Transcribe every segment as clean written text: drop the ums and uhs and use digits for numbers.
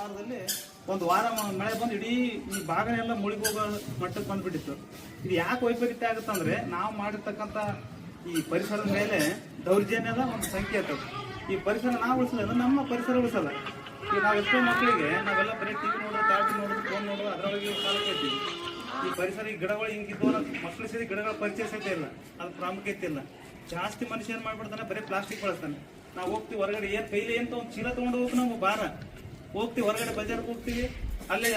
ವಾರದಲ್ಲಿ ಒಂದು ವಾರ ಮಳೆ ಬಂದು ಇಡೀ ಈ ಭಾಗನೆಲ್ಲ ಮುಳುಗಿ ಹೋಗೋ ಮಟ್ಟಕ್ಕೆ ಬಂದ್ಬಿಟ್ಟಿತ್ತು. ಇದು ಯಾಕೆ ವೈಪರೀತ್ಯ ಆಗುತ್ತಂದ್ರೆ ನಾವು ಮಾಡಿರ್ತಕ್ಕಂಥ ಈ ಪರಿಸರದ ಮೇಲೆ ದೌರ್ಜನ್ಯದ ಒಂದು ಸಂಕೇತ. ಈ ಪರಿಸರ ನಾವು ಉಳಿಸಲ್ಲ, ನಮ್ಮ ಪರಿಸರ ಉಳಿಸಲ್ಲ. ಈಗ ನಾವು ಎಷ್ಟೋ ಮಕ್ಕಳಿಗೆ ನಾವೆಲ್ಲ ಬರೀ ಟಿವಿ ನೋಡೋದು, ಟಾಟಿ ನೋಡೋದು, ಫೋನ್ ನೋಡೋದು, ಅದರೊಳಗೆ ಕಾಲ ಕೇಳ್ತೀವಿ. ಈ ಪರಿಸರ ಈ ಗಿಡಗಳು ಹಿಂಗಿದ್ದು ಮಕ್ಕಳು ಸೇರಿ ಗಿಡಗಳ ಪರಿಚಯ ಸಹಿತ ಇಲ್ಲ, ಅದು ಪ್ರಾಮುಖ್ಯತೆ ಇಲ್ಲ. ಜಾಸ್ತಿ ಮನುಷ್ಯ ಏನು ಮಾಡ್ಬಿಡ್ತಾನೆ, ಬರೀ ಪ್ಲಾಸ್ಟಿಕ್ ಬಳಸ್ತಾನೆ. ನಾವು ಹೋಗ್ತೀವಿ ಹೊರಗಡೆ ಏನು ಕೈಲಿ ಏನು ಒಂದು ಚೀಲ ತೊಗೊಂಡು ಹೋಗಿ ನಾವು ಭಾರ ಹೋಗ್ತೀವಿ, ಹೊರಗಡೆ ಬಜಾರ್ಗೆ ಹೋಗ್ತೀವಿ, ಅಲ್ಲೇ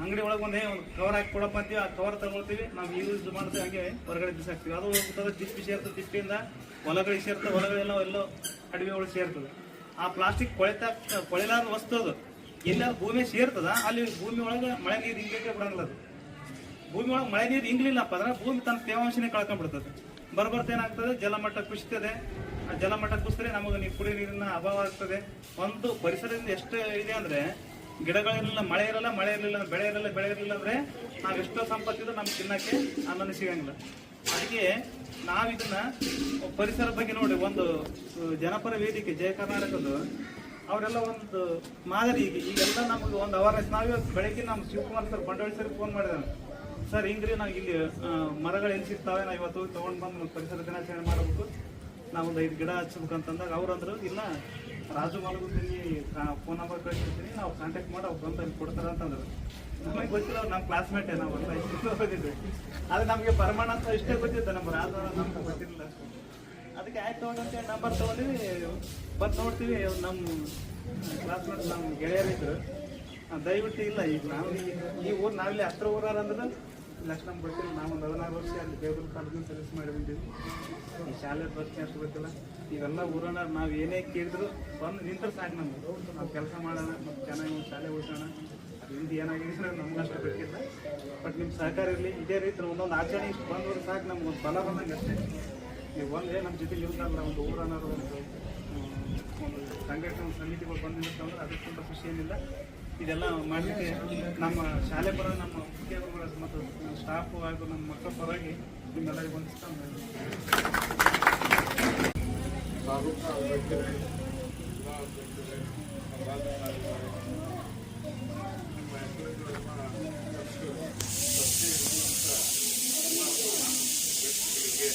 ಅಂಗಡಿ ಒಳಗೆ ಒಂದು ಕವರ್ ಹಾಕಿ ಕೊಡಪ್ಪ ಅಂತೀವಿ, ಆ ಕವರ್ ತಗೊಳ್ತೀವಿ, ನಾವು ಯೂಸ್ ಮಾಡ್ತೀವಿ, ಹಂಗೆ ಹೊರಗಡೆ ಬಿಸಾಕ್ತೀವಿ. ಅದು ಹೋಗ್ತದೆ, ತಿಪ್ಪಿ ಸೇರ್ತದೆ, ತಿಪ್ಪಿಯಿಂದ ಹೊಲಗಳಿಗೆ ಸೇರ್ತದೆ, ಹೊಲಗಳೆಲ್ಲ ಎಲ್ಲೋ ಅಡವಿ ಒಳಗೆ ಸೇರ್ತದೆ. ಆ ಪ್ಲಾಸ್ಟಿಕ್ ಕೊಳೆಲಾದ ವಸ್ತು ಅದು ಎಲ್ಲಾದ್ರೂ ಭೂಮಿ ಸೇರ್ತದ, ಅಲ್ಲಿ ಭೂಮಿ ಒಳಗೆ ಮಳೆ ನೀರು ಹಿಂಗಕ್ಕೆ ಬಿಡಂಗಿಲ್ಲ. ಅದು ಭೂಮಿ ಒಳಗೆ ಮಳೆ ನೀರು ಹಿಂಗ್ಲಿಲ್ಲಪ್ಪ ಅಂದ್ರೆ ಭೂಮಿ ತನ್ನ ತೇವಾಂಶನೇ ಕಳ್ಕೊಂಡ್ಬಿಡ್ತದೆ. ಬರ್ಬರ್ತ ಏನಾಗ್ತದೆ, ಜಲಮಟ್ಟ ಕುಸಿತದೆ. ಆ ಜಲಮಟ್ಟ ಕುಸಿದ್ರೆ ನಮಗೆ ಕುಡಿಯೋ ನೀರಿನ ಅಭಾವ ಆಗ್ತದೆ. ಒಂದು ಪರಿಸರದಿಂದ ಎಷ್ಟು ಇದೆ ಅಂದ್ರೆ, ಗಿಡಗಳಿರಲಿಲ್ಲ, ಮಳೆ ಇರಲ್ಲ, ಮಳೆ ಇರಲಿಲ್ಲ, ಬೆಳೆ ಇರಲ್ಲ, ಬೆಳೆ ಇರಲಿಲ್ಲ ಅಂದ್ರೆ ನಾವು ಎಷ್ಟೋ ಸಂಪತ್ತಿದ್ರೆ ನಮ್ಗೆ ತಿನ್ನಕ್ಕೆ ಅನ್ನನ ಸಿಗಂಗಿಲ್ಲ. ಅದಕ್ಕೆ ನಾವಿದನ್ನ ಪರಿಸರ ಬಗ್ಗೆ ನೋಡಿ, ಒಂದು ಜನಪರ ವೇದಿಕೆ ಜಯ ಕರ್ನಾಟಕದ್ದು ಅವರೆಲ್ಲ ಒಂದು ಮಾದರಿ. ಈಗೆಲ್ಲ ನಮಗೆ ಒಂದು ಅವೇರ್ನೆಸ್. ನಾವೇ ಬೆಳಗ್ಗೆ ನಮ್ಮ ಶಿವಕುಮಾರ್ ಸರ್, ಬಂಡವಾಳ ಸರ್ ಫೋನ್ ಮಾಡಿದಾನೆ, ಸರ್ ಹಿಂಗ್ರಿ ನಾವು ಇಲ್ಲಿ ಮರಗಳು ಎಲ್ಲಿ ಸಿಗ್ತಾವೆ, ನಾವು ಇವತ್ತು ತೊಗೊಂಡು ಬಂದು ಪರಿಸರ ದಿನಾಚರಣೆ ಮಾಡಬೇಕು, ನಾವೊಂದು 5 ಗಿಡ ಹಚ್ಬೇಕಂತಂದಾಗ ಅವ್ರಂದ್ರು, ಇಲ್ಲ ರಾಜು ಮಾಲಗುದ್ದಿನಿ ಫೋನ್ ನಂಬರ್ ಕಳಿಸಿರ್ತೀನಿ, ನಾವು ಕಾಂಟ್ಯಾಕ್ಟ್ ಮಾಡಿ ಅವ್ರು ಬಂದು ಅಲ್ಲಿ ಕೊಡ್ತಾರೆ ಅಂತಂದ್ರು. ನಮಗೆ ಗೊತ್ತಿಲ್ಲ, ಅವ್ರು ನಮ್ಮ ಕ್ಲಾಸ್ಮೇಟೇ, ನಾವೆಲ್ಲ ಇಷ್ಟು ಹೋಗಿದ್ವಿ. ಆದರೆ ನಮಗೆ ಪರಮಾಣ ಅಂತ ಇಷ್ಟೇ ಗೊತ್ತಿತ್ತು, ನಮ್ಮ ರಾಜು ನಮ್ಗೆ ಗೊತ್ತಿರಲಿಲ್ಲ ಅಷ್ಟು. ಅದಕ್ಕೆ ಆಯ್ತು ಅಂತೇಳಿ ನಂಬರ್ ತೊಗೊಂಡಿವಿ, ಬಂದು ನೋಡ್ತೀವಿ ನಮ್ಮ ಕ್ಲಾಸ್ಮೇಟ್ ನಮ್ಮ ಗೆಳೆಯರಿದ್ರು. ದಯವಿಟ್ಟು ಇಲ್ಲ, ಈಗ ನಾವು ಈ ಊರು ನಾವಿಲ್ಲಿ ಹತ್ರ ಊರಾರ ಅಂದ್ರೆ ಲಕ್ಷ ನಮ್ಗೆ ಗೊತ್ತಿಲ್ಲ. ನಾವೊಂದು 16 ವರ್ಷ ಅಲ್ಲಿ ಬೇಗೂರು ಕಾಲೇಜಿನ ಸರ್ವಿಸ್ ಮಾಡಿ ಬಂದಿದ್ವಿ. ಈ ಶಾಲೆ ಬರ್ತೀನಿ ಅಷ್ಟು ಗೊತ್ತಿಲ್ಲ. ಇವೆಲ್ಲ ಊರನ್ನ ನಾವು ಏನೇ ಕೇಳಿದ್ರು ಬಂದು ನಿಂತರೆ ಸಾಕು, ನಮ್ಗೆ ನಾವು ಕೆಲಸ ಮಾಡೋಣ ಮತ್ತು ಚೆನ್ನಾಗಿ ಒಂದು ಶಾಲೆ ಉಳಿಸೋಣ. ಅದರಿಂದ ಏನಾಗಿದೆ ನಮ್ಗೆ ಅಷ್ಟು ಗೊತ್ತಿಲ್ಲ. ಬಟ್ ನಿಮ್ಮ ಸಹಕಾರ ಇರಲಿ. ಇದೇ ರೀತಿ ಒಂದೊಂದು ಆಚರಣೆ ಇಷ್ಟು ಬಂದವರು ಸಾಕು, ನಮ್ಗೆ ಒಂದು ಫಲ ಬಂದಂಗೆ ಅಷ್ಟೇ. ನೀವು ಒಂದೇ ನಮ್ಮ ಜೊತೆಲಿ ಇರ್ತಾರಲ್ಲ, ಒಂದು ಊರನ್ನೋರು ಒಂದು ಸಂಘಟನೆ, ಒಂದು ಸಮಿತಿಗಳು ಬಂದಿರ್ತಂದ್ರೆ ಅದಕ್ಕಿಂತ ಖುಷಿ ಏನಿಲ್ಲ. ಇದೆಲ್ಲ ಮಾಡಲಿಕ್ಕೆ ನಮ್ಮ ಶಾಲೆ ಪರ, ನಮ್ಮ ಮುಖ್ಯಗಳು ಮತ್ತು ಸ್ಟಾಫು ಹಾಗೂ ನಮ್ಮ ಮಕ್ಕಳ ಪರವಾಗಿ ನಿಮ್ಮೆಲ್ಲರಿಗೂ ಹೊಂದಿಸ್ತಾ ತಾಲೂಕಾ ಅಧ್ಯಕ್ಷರೇ, ಜಿಲ್ಲಾ ಅಧ್ಯಕ್ಷರೇ, ಪದಾಧಿಕಾರಿಗಳೇ, ನಿಮ್ಮ ಹೆಸರುಗಳನ್ನು ವ್ಯಕ್ತಿಗಳಿಗೆ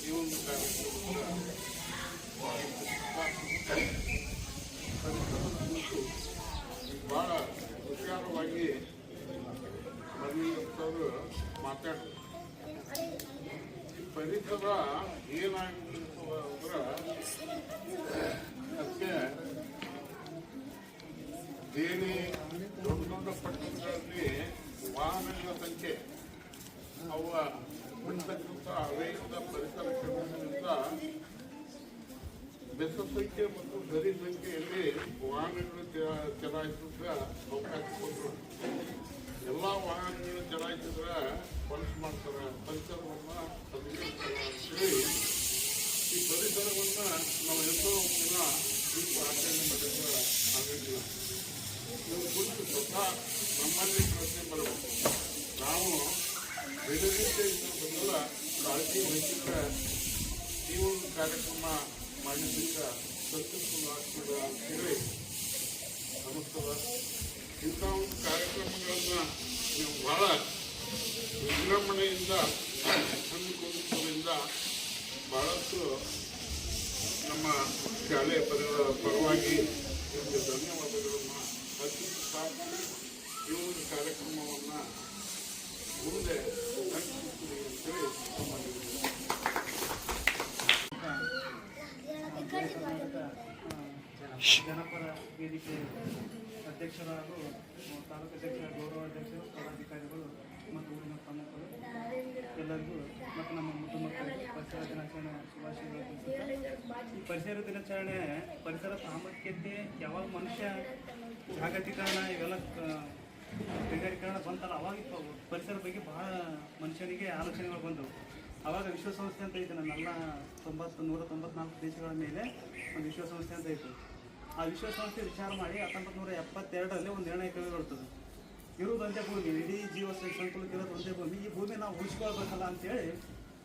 ಈ ಒಂದು ಕಾರ್ಯಕ್ರಮದ ಭಾಳ ವಿಚಾರವಾಗಿ ಬಂದಿರುವಂಥವ್ರು ಮಾತಾಡ್ತಾರೆ. ಪರಿಸರ ಏನಾಗಿರ್ತದೆ ಅಂದ್ರೆ, ಅದಕ್ಕೆ ಬೇರೆ ದೊಡ್ಡ ದೊಡ್ಡ ಪಟ್ಟಣಗಳಲ್ಲಿ ವಾಹನಗಳ ಸಂಖ್ಯೆ, ಅವ ಬಿಡ್ತಕ್ಕಂಥ ಅವೇಗದ ಪರಿಸರ ಕೆಡೋದ್ರಿಂದ ಬೆಸ ಸಂಖ್ಯೆ ಮತ್ತು ಗರಿ ಸಂಖ್ಯೆಯಲ್ಲಿ ವಾಹನಗಳು ಚಲಾಯಿಸಿದ್ರೆ ಅವಕಾಶ ಕೊಟ್ಟರು. ಎಲ್ಲ ವಾಹನಗಳು ಚಲಾಯಿಸಿದ್ರೆ ಪಲ್ಸ್ ಮಾಡ್ತಾರೆ, ಪರಿಸರವನ್ನು ಅಂತೇಳಿ ಈ ಪರಿಸರವನ್ನು ನಾವು ಎಷ್ಟೋ ದಿನ ಈ ಆಚರಣೆ ಮಾಡಿದ್ರೆ ಆಗಲಿಲ್ಲ. ಇವ್ರ ಕುರಿತು ಸ್ವತಃ ನಮ್ಮಲ್ಲಿ ಪ್ರಶ್ನೆ ಬರಬೇಕು. ನಾವು ಬೆಳೆದಿದ್ದೇ ಬಂದಲ್ಲ ಕಾಳಜಿ ವಹಿಸಿದ್ರೆ ಈ ಒಂದು ಕಾರ್ಯಕ್ರಮ ಮಾಡಲಿಕ್ಕೆ ಸಂತೃಪ್ತಿ ಆಗ್ತದೆ ಅಂತೇಳಿ ನಮಸ್ಕಾರ. ಇಂಥ ಒಂದು ಕಾರ್ಯಕ್ರಮಗಳನ್ನ ನೀವು ಬಹಳ ವಿಜೃಂಭಣೆಯಿಂದ ಹಮ್ಮಿಕೊಂಡಿದ್ದರಿಂದ ಬಹಳಷ್ಟು ನಮ್ಮ ಶಾಲೆಯ ಪರವಾಗಿ ನಿಮಗೆ ಧನ್ಯವಾದಗಳನ್ನು ಅರ್ಪಿಸುತ್ತಾ ಈ ಒಂದು ಕಾರ್ಯಕ್ರಮವನ್ನು ಮುಂದೆ ನಡೆಸುತ್ತೀವಿ ಅಂತೇಳಿ ಜನಪರ ವೇದಿಕೆ ಅಧ್ಯಕ್ಷರು ಹಾಗೂ ತಾಲೂಕು ಅಧ್ಯಕ್ಷರ ಗೌರವಾಧ್ಯಕ್ಷರು, ಪದಾಧಿಕಾರಿಗಳು ಮತ್ತು ಊರಿನ ಪ್ರಮುಖರು ಎಲ್ಲರಿಗೂ ಮತ್ತು ನಮ್ಮ ಮುದ್ದು ಮಕ್ಕಳಿಗೆ ಪರಿಸರ ದಿನಾಚರಣೆ ಶುಭಾಶಯಗಳು. ಈ ಪರಿಸರ ದಿನಾಚರಣೆ ಪರಿಸರ ಪ್ರಾಮುಖ್ಯತೆ ಯಾವಾಗ ಮನುಷ್ಯ ಜಾಗತೀಕರಣ ಇವೆಲ್ಲ ಕೈಗಾರೀಕರಣ ಬಂತಲ್ಲ, ಅವಾಗ ಪರಿಸರ ಬಗ್ಗೆ ಭಾಳ ಮನುಷ್ಯನಿಗೆ ಆಲೋಚನೆಗಳು ಬಂದವು. ಆವಾಗ ವಿಶ್ವಸಂಸ್ಥೆ ಅಂತ ಐತೆ, ನಮ್ಮೆಲ್ಲ 194 ದೇಶಗಳ ಮೇಲೆ ಒಂದು ವಿಶ್ವಸಂಸ್ಥೆ ಅಂತ ಇತ್ತು. ಆ ವಿಶ್ವಸಂಸ್ಥೆ ವಿಚಾರ ಮಾಡಿ 1972ರಲ್ಲಿ ಒಂದು ನಿರ್ಣಯ ಕೈಗೊಳ್ತದೆ. ಇರೋದು ಒಂದೇ ಭೂಮಿ, ಇಡೀ ಜೀವ ಸಂಕುಲಕ್ಕೆ ಇರೋದು ಒಂದೇ ಭೂಮಿ, ಈ ಭೂಮಿ ನಾವು ಉಳಿಸ್ಕೊಳ್ಬೇಕಲ್ಲ ಅಂತೇಳಿ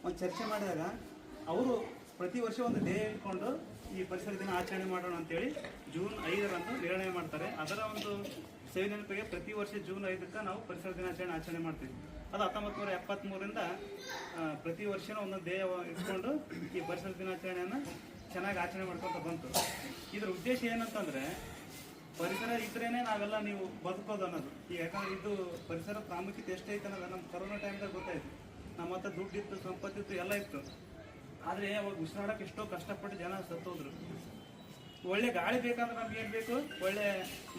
ಒಂದು ಚರ್ಚೆ ಮಾಡಿದಾಗ ಅವರು ಪ್ರತಿ ವರ್ಷ ಒಂದು ಡೇ ಇಟ್ಕೊಂಡು ಈ ಪರಿಸರ ದಿನ ಆಚರಣೆ ಮಾಡೋಣ ಅಂತೇಳಿ ಜೂನ್ 5ರಂದು ನಿರ್ಣಯ ಮಾಡ್ತಾರೆ. ಅದರ ಒಂದು ಸೇವೆ ನೆನಪಿಗೆ ಪ್ರತಿ ವರ್ಷ ಜೂನ್ 5ಕ್ಕೆ ನಾವು ಪರಿಸರ ದಿನಾಚರಣೆ ಆಚರಣೆ ಮಾಡ್ತೀವಿ. ಅದು 1973ರಿಂದ ಪ್ರತಿ ವರ್ಷನೂ ಒಂದೊಂದು ಧ್ಯೇಯ ಇಟ್ಕೊಂಡು ಈ ಪರಿಸರ ದಿನಾಚರಣೆಯನ್ನು ಚೆನ್ನಾಗಿ ಆಚರಣೆ ಮಾಡ್ಕೊತ ಬಂತು. ಇದ್ರ ಉದ್ದೇಶ ಏನಂತಂದರೆ ಪರಿಸರ ಇದ್ರೇನೆ ನಾವೆಲ್ಲ ನೀವು ಬದುಕೋದು ಅನ್ನೋದು. ಈಗ ಯಾಕಂದ್ರೆ ಇದು ಪರಿಸರ ಪ್ರಾಮುಖ್ಯತೆ ಎಷ್ಟೈತೆ ಅನ್ನೋದು ನಮ್ಮ ಕೊರೋನಾ ಟೈಮ್ದಾಗ ಗೊತ್ತಾಯ್ತು. ನಮ್ಮ ಹತ್ರ ದುಡ್ಡಿತ್ತು, ಸಂಪತ್ತಿತ್ತು, ಎಲ್ಲ ಇತ್ತು. ಆದರೆ ಅವಾಗ ಉಸಿರಾಡೋಕೆ ಎಷ್ಟೋ ಕಷ್ಟಪಟ್ಟು ಜನ ಸತ್ತೋದ್ರು. ಒಳ್ಳೆ ಗಾಳಿ ಬೇಕಂದ್ರೆ ನಮ್ಗೆ ಏನು ಬೇಕು? ಒಳ್ಳೆ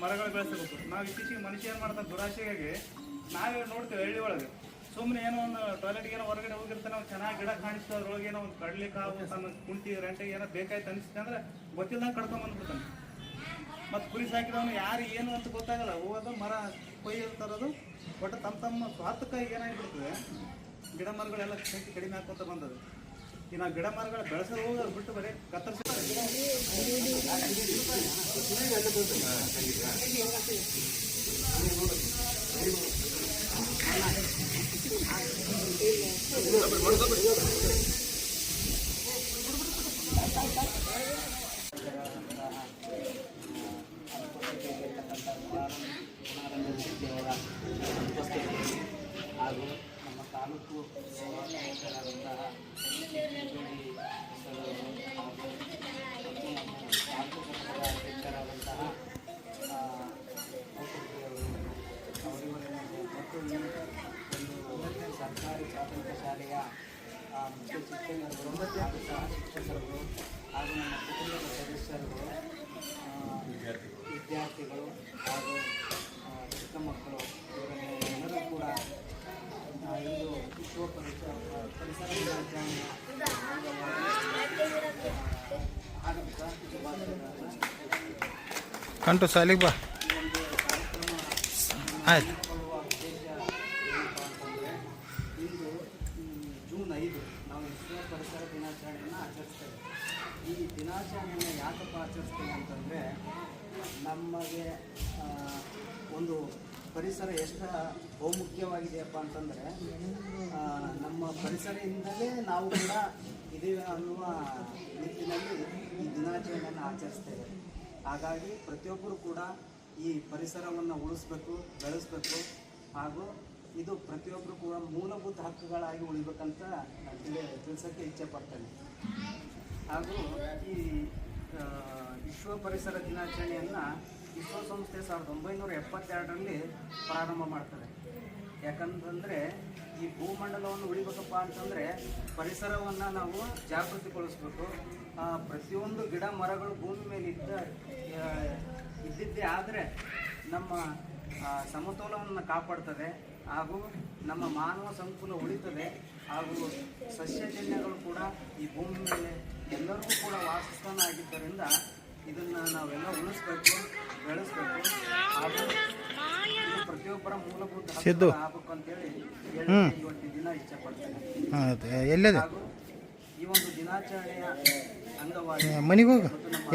ಮರಗಳು ಬೆಳೆಸಬೇಕು. ನಾವು ಇತ್ತೀಚೆಗೆ ಮನುಷ್ಯ ಏನು ಮಾಡ್ತಾರೆ, ದುರಾಶೆಗಾಗಿ ನಾವೇ ನೋಡ್ತೇವೆ ಹಳ್ಳಿ ಒಳಗೆ ಸುಮ್ಮನೆ ಏನೋ ಒಂದು ಟಾಯ್ಲೆಟ್ಗೆ ಏನೋ ಹೊರಗಡೆ ಹೋಗಿರ್ತಾನೆ, ಅವ್ನು ಚೆನ್ನಾಗಿ ಗಿಡ ಕಾಣಿಸ್ತು, ಅದ್ರೊಳಗೆ ಏನೋ ಒಂದು ಕಡ್ಲಿ ಕಾವು ತನ್ನ ಕುಂಟಿ ರೆಂಟಿಗೆ ಏನೋ ಬೇಕಾಯ್ತು ಅನಿಸುತ್ತೆ ಅಂದ್ರೆ ಗೊತ್ತಿಲ್ಲದಂಗೆ ಕಡ್ಕೊಂಬಂದ್ಬಿಡ್ತಾನೆ. ಮತ್ತು ಕುರಿ ಸಾಕಿದವನು ಯಾರು ಏನು ಅಂತ ಗೊತ್ತಾಗಲ್ಲ, ಹೋಗೋದು ಮರ ಕೊಯ್ಯೋದು ತರೋದು. ಒಟ್ಟು ತಮ್ಮ ಸ್ವಾರ್ಥಕ್ಕಾಗಿ ಏನಾಗಿಬಿಡ್ತದೆ, ಗಿಡ ಮರಗಳೆಲ್ಲ ಸಂಖ್ಯೆ ಕಡಿಮೆ ಹಾಕೋತ ಬಂದದು. ಈ ನಾವು ಗಿಡ ಮರಗಳು ಬೆಳೆಸೋದು ಹೋಗೋದು ಬಿಟ್ಟು ಬರೀ ಕತ್ತರಿಸಿ ಹಾಗೂ ನಮ್ಮ ತಾಲೂಕು ಅಧ್ಯಕ್ಷರಾದಂತಹ ಅಧ್ಯಕ್ಷರಾದಂತಹ ಮತ್ತು ಈ ಒಂದು ಸರ್ಕಾರಿ ಪ್ರಾಥಮಿಕ ಶಾಲೆಯ ಮುಖ್ಯ ಶಿಕ್ಷಕರು ಹಾಗೂ ಸಹ ಶಿಕ್ಷಕರುಗಳು ಹಾಗೂ ನಮ್ಮ ಕುಟುಂಬದ ಸದಸ್ಯರುಗಳು, ವಿದ್ಯಾರ್ಥಿಗಳು ಹಾಗೂ ಚಿಕ್ಕ ಮಕ್ಕಳು ಇವರೆಲ್ಲರೂ ಕೂಡ ಇಂದು ವಿಶ್ವ ಪರಿಸರ ದಿನಾಚರಣೆಯ ಆರಂಭಿಕ ಶುಭಾಶಯಗಳನ್ನು ಕಂಟು ಸಾಲಿಗೆ ಬಾ ಆಯ್ತು. ಉದ್ದೇಶ ಏನಪ್ಪ ಅಂತಂದರೆ ಇಂದು ಜೂನ್ 5 ನಾವು ವಿಶ್ವ ಪರಿಸರ ದಿನಾಚರಣೆಯನ್ನು ಆಚರಿಸ್ತೇವೆ. ಈ ದಿನಾಚರಣೆಯನ್ನು ಯಾಕಪ್ಪ ಆಚರಿಸ್ತೇವೆ ಅಂತಂದರೆ ನಮಗೆ ಒಂದು ಪರಿಸರ ಎಷ್ಟು ಬಹುಮುಖ್ಯವಾಗಿದೆಯಪ್ಪ ಅಂತಂದರೆ ನಮ್ಮ ಪರಿಸರದಿಂದಲೇ ನಾವು ಕೂಡ ಇದ್ದೀವಿ ಅನ್ನುವ ನಿಟ್ಟಿನಲ್ಲಿ ಈ ದಿನಾಚರಣೆಯನ್ನು ಆಚರಿಸ್ತೇವೆ. ಹಾಗಾಗಿ ಪ್ರತಿಯೊಬ್ಬರು ಕೂಡ ಈ ಪರಿಸರವನ್ನು ಉಳಿಸ್ಬೇಕು, ಬೆಳೆಸಬೇಕು. ಹಾಗೂ ಇದು ಪ್ರತಿಯೊಬ್ಬರು ಕೂಡ ಮೂಲಭೂತ ಹಕ್ಕುಗಳಾಗಿ ಉಳಿಬೇಕಂತ ತಿಳಿಸೋಕ್ಕೆ ಇಚ್ಛೆ ಪಡ್ತೇನೆ. ಹಾಗೂ ಈ ವಿಶ್ವ ಪರಿಸರ ದಿನಾಚರಣೆಯನ್ನು ವಿಶ್ವಸಂಸ್ಥೆ 1972ರಲ್ಲಿ ಪ್ರಾರಂಭ ಮಾಡ್ತಾರೆ. ಯಾಕಂತಂದರೆ ಈ ಭೂಮಂಡಲವನ್ನು ಉಳಿಬೇಕಪ್ಪ ಅಂತಂದರೆ ಪರಿಸರವನ್ನು ನಾವು ಜಾಗೃತಿಗೊಳಿಸ್ಬೇಕು. ಪ್ರತಿಯೊಂದು ಗಿಡ ಮರಗಳು ಭೂಮಿ ಮೇಲೆ ಇದ್ದಿದ್ದೇ ಆದರೆ ನಮ್ಮ ಸಮತೋಲನವನ್ನು ಕಾಪಾಡ್ತದೆ, ಹಾಗೂ ನಮ್ಮ ಮಾನವ ಸಂಕುಲ ಉಳಿತದೆ, ಹಾಗೂ ಸಸ್ಯಜನ್ಯಗಳು ಕೂಡ ಈ ಭೂಮಿ ಮೇಲೆ ಎಲ್ಲರಿಗೂ ಕೂಡ ವಾಸಸ್ಥಾನ ಆಗಿದ್ದರಿಂದ ಇದನ್ನು ನಾವೆಲ್ಲ ಉಳಿಸ್ಬೇಕು, ಬೆಳೆಸ್ಬೇಕು. ಹಾಗೂ ಇದು ಪ್ರತಿಯೊಬ್ಬರ ಮೂಲಭೂತ ಹಕ್ಕು ಆಗಬೇಕು ಅಂತೇಳಿ ಇವತ್ತು ದಿನ ಇಷ್ಟಪಡ್ತೇನೆ. ಎಲ್ಲದೆ ಹಾಗೂ ಈ ಒಂದು ದಿನಾಚರಣೆಯ ಅಂಗವಾಗಿ ಮನೆಗೆ ಹೋಗು.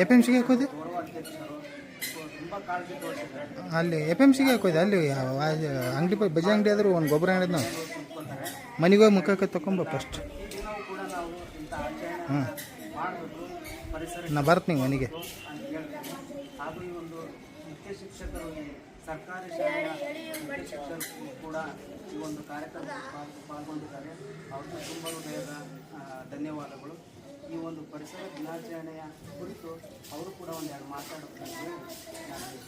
FMCಗೆ ಹಾಕೋದು ಗೌರವ ಅಧ್ಯಕ್ಷರು ತುಂಬ ಕಾಳಜಿ ತೋರಿಸಿದ್ದಾರೆ. ಅಲ್ಲಿ FMCಗೆ ಹಾಕೋದು. ಅಲ್ಲಿ ಅಂಗಡಿ ಬಜಿ ಅಂಗಡಿ ಆದರೂ ಒಂದು ಗೊಬ್ಬರ ಅಂಗಡಿ ನಾವು ಕುತ್ಕೊತಾರೆ. ಮನೆಗೆ ಹೋಗಿ ಮುಖಕ್ಕೆ ತೊಗೊಂಬ ಫಸ್ಟ್. ಈ ದಿನವೂ ಕೂಡ ನಾವು ಇಂಥ ಆಚರಣೆ ಮಾಡಬೇಕು, ಪರಿಸರ ನಾ ಬರ್ತೀನಿ ಮನೆಗೆ ಅಂತ ಹೇಳ್ತೀನಿ. ಹಾಗೂ ಈ ಒಂದು ಮುಖ್ಯ ಶಿಕ್ಷಕರು, ಸರ್ಕಾರಿ ಶಾಲೆಯ ಮುಖ್ಯ ಶಿಕ್ಷಕರು ಕೂಡ ಈ ಒಂದು ಕಾರ್ಯಕ್ರಮದಲ್ಲಿ ಪಾಲ್ಗೊಂಡಿದ್ದಾರೆ. ಅವ್ರಿಗೆ ತುಂಬ ಹೃದಯದ ಧನ್ಯವಾದಗಳು. ಈ ಒಂದು ಪರಿಸರ ದಿನಾಚರಣೆಯ ಕುರಿತು ಅವರು ಕೂಡ ಒಂದೆರಡು ಮಾತಾಡೋದಕ್ಕೆ ನಾನು